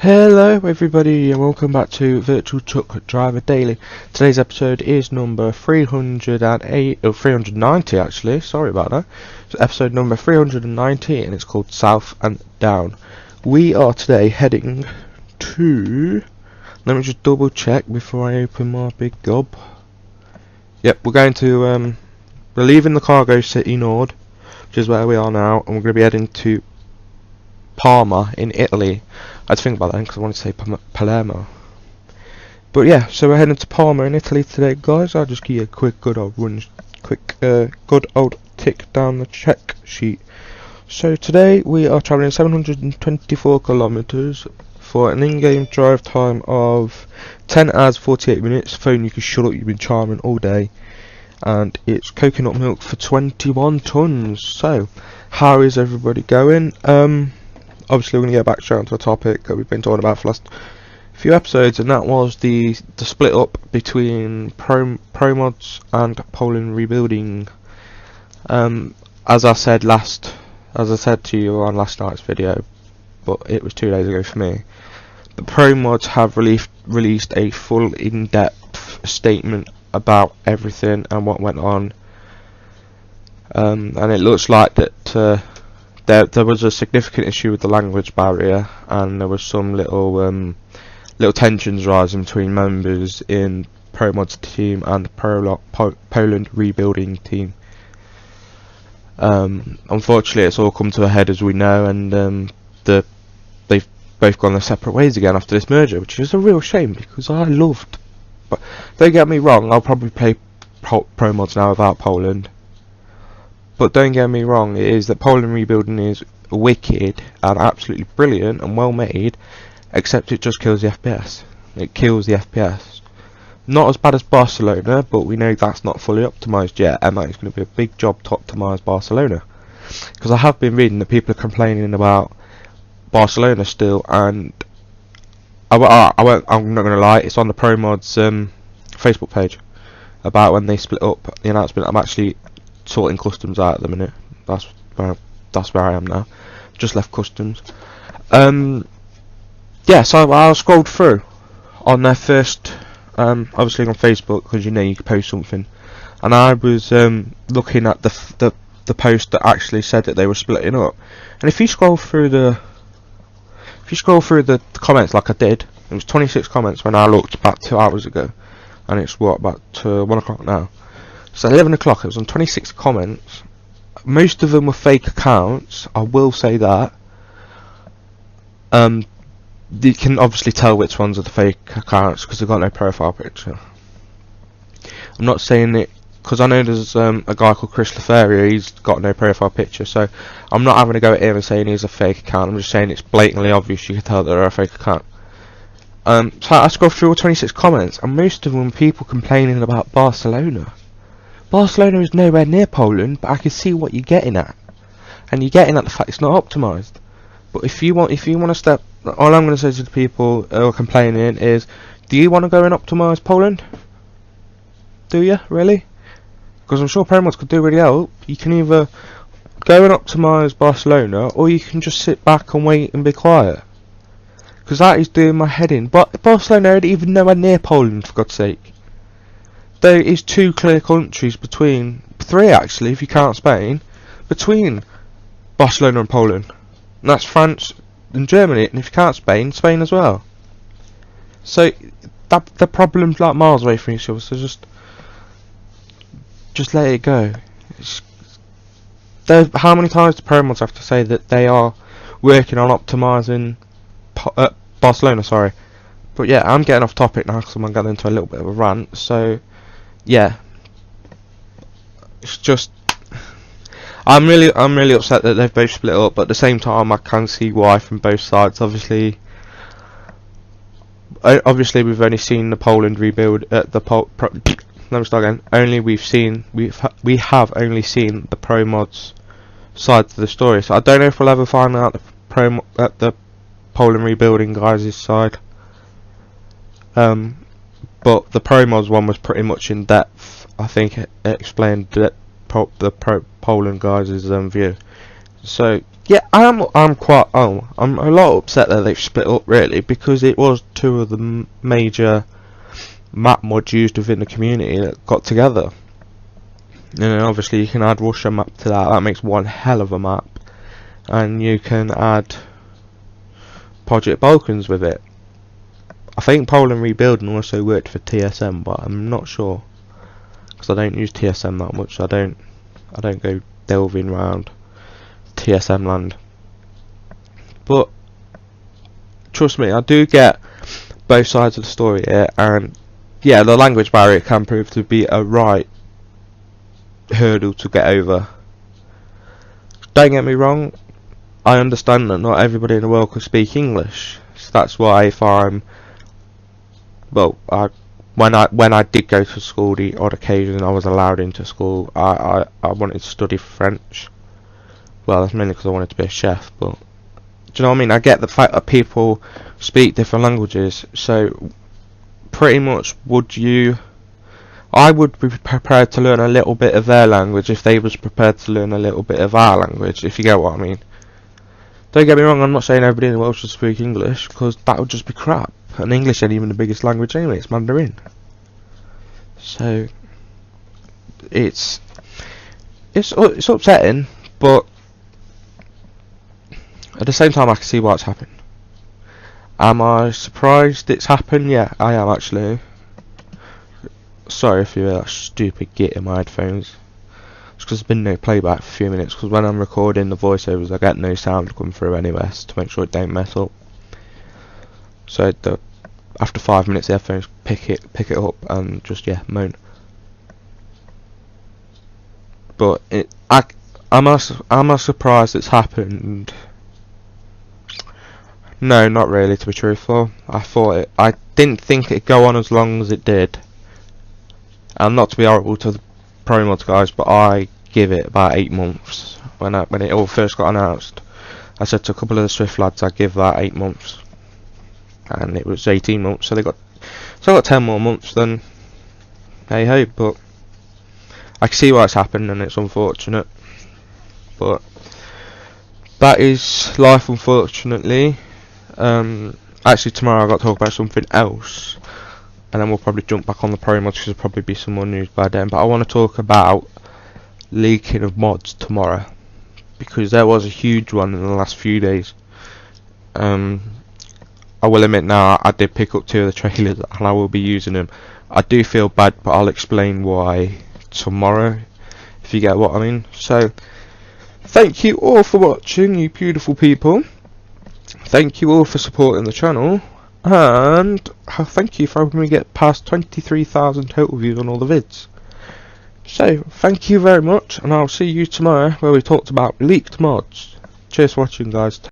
Hello everybody and welcome back to Virtual Truck Driver Daily. Today's episode is number 308 or 390 actually, sorry about that. It's episode number 390 and it's called South and Down. We are today heading to, let me just double check before I open my big gob. Yep, we're going to we're leaving the cargo city Nord, which is where we are now, and we're going to be heading to Parma in Italy. I had to think about that because I wanted to say Palermo. But yeah, so we're heading to Parma in Italy today, guys. I'll just give you a quick good old tick down the check sheet. So today we are travelling 724 kilometers for an in-game drive time of 10 hours 48 minutes. Phone, you can shut up, you've been charming all day. And it's coconut milk for 21 tons. So how is everybody going? Obviously we're going to get back straight onto a topic that we've been talking about for the last few episodes, and that was the split up between ProMods and Poland rebuilding. As I said to you on last night's video, but it was 2 days ago for me, the ProMods have released a full in-depth statement about everything and what went on, and it looks like that there was a significant issue with the language barrier, and there was some little tensions rising between members in ProMods team and the Poland rebuilding team. Unfortunately, it's all come to a head, as we know, and they've both gone their separate ways again after this merger, which is a real shame because I loved. But don't get me wrong, I'll probably play ProMods now without Poland. But don't get me wrong, it is that Poland rebuilding is wicked and absolutely brilliant and well made, except it just kills the FPS. It kills the FPS. Not as bad as Barcelona, but we know that's not fully optimised yet, and that is going to be a big job to optimise Barcelona. Because I have been reading that people are complaining about Barcelona still, and I'm not going to lie, it's on the ProMods Facebook page about when they split up the announcement. I'm actually sorting customs out at the minute. That's where I am now. Just left customs. Yeah, so I scrolled through on their first, obviously on Facebook, because you know you can post something, and I was looking at the post that actually said that they were splitting up. And if you scroll through the comments like I did, it was 26 comments when I looked about 2 hours ago, and it's what, about 1 o'clock now. So 11 o'clock, it was on 26 comments. Most of them were fake accounts, I will say that. You can obviously tell which ones are the fake accounts because they've got no profile picture. I'm not saying it because I know there's a guy called Chris Leferrier, he's got no profile picture, so I'm not having to go at him and saying he's a fake account. I'm just saying it's blatantly obvious, you can tell that they're a fake account. So I scrolled through all 26 comments, and most of them were people complaining about Barcelona. Barcelona is nowhere near Poland, but I can see what you're getting at, and you're getting at the fact it's not optimised. But if you want to step, all I'm going to say to the people who are complaining is, do you want to go and optimise Poland? Do you really? Because I'm sure ProMods could do really help. You can either go and optimise Barcelona, or you can just sit back and wait and be quiet. Because that is doing my head in. But Barcelona ain't even nowhere near Poland, for God's sake. There is 2 clear countries between, 3 actually if you count Spain, between Barcelona and Poland, and that's France and Germany, and if you count Spain, Spain as well. So the problem's like miles away from each other, so just let it go. How many times do ProMods have to say that they are working on optimising Barcelona, sorry. But yeah, I'm getting off topic now because I'm getting into a little bit of a rant, so yeah, it's just I'm really upset that they've both split up, but at the same time I can see why from both sides. Obviously we've only seen the Poland rebuild let me start again. We have only seen the ProMods side of the story, so I don't know if we'll ever find out the Poland rebuilding guys' side. But the ProMods one was pretty much in depth. I think it explained that the Poland guys' view. So yeah, I'm a lot upset that they've split up, really, because it was two of the major map mods used within the community that got together. And then obviously you can add Russia map to that makes one hell of a map, and you can add Project Balkans with it. I think Poland Rebuilding also worked for TSM, but I'm not sure, because I don't use TSM that much. I don't go delving around TSM land. But trust me, I do get both sides of the story here, and yeah, the language barrier can prove to be a right hurdle to get over. Don't get me wrong, I understand that not everybody in the world can speak English, so that's why if I'm when I did go to school, the odd occasion I was allowed into school, I wanted to study French. Well, that's mainly because I wanted to be a chef, but do you know what I mean? I get the fact that people speak different languages, so pretty much I would be prepared to learn a little bit of their language if they was prepared to learn a little bit of our language, if you get what I mean. Don't get me wrong, I'm not saying everybody in the world should speak English, because that would just be crap. And English ain't even the biggest language anyway, it's Mandarin. So it's upsetting, but at the same time I can see why it's happened. Am I surprised it's happened? Yeah, I am actually. Sorry if you hear that stupid git in my headphones. It's because there's been no playback for a few minutes, because when I'm recording the voiceovers I get no sound come through anyway, to make sure it don't mess up. So after 5 minutes the headphones pick it up and just moan. But am I surprised it's happened? No, not really, to be truthful. I didn't think it'd go on as long as it did. And not to be horrible to the ProMods guys, but I give it about 8 months. When it all first got announced, I said to a couple of the Swift lads I'd give that 8 months. And it was 18 months, so I got 10 more months, then hey ho. But I can see why it's happened, and it's unfortunate, but that is life, unfortunately. Actually tomorrow I've got to talk about something else, and then we'll probably jump back on the ProMods, because there'll probably be some more news by then. But I want to talk about leaking of mods tomorrow, because there was a huge one in the last few days. I will admit now, I did pick up 2 of the trailers and I will be using them. I do feel bad, but I'll explain why tomorrow, if you get what I mean. So thank you all for watching, you beautiful people. Thank you all for supporting the channel, and thank you for helping me get past 23,000 total views on all the vids. So thank you very much, and I'll see you tomorrow where we talked about leaked mods. Cheers for watching, guys.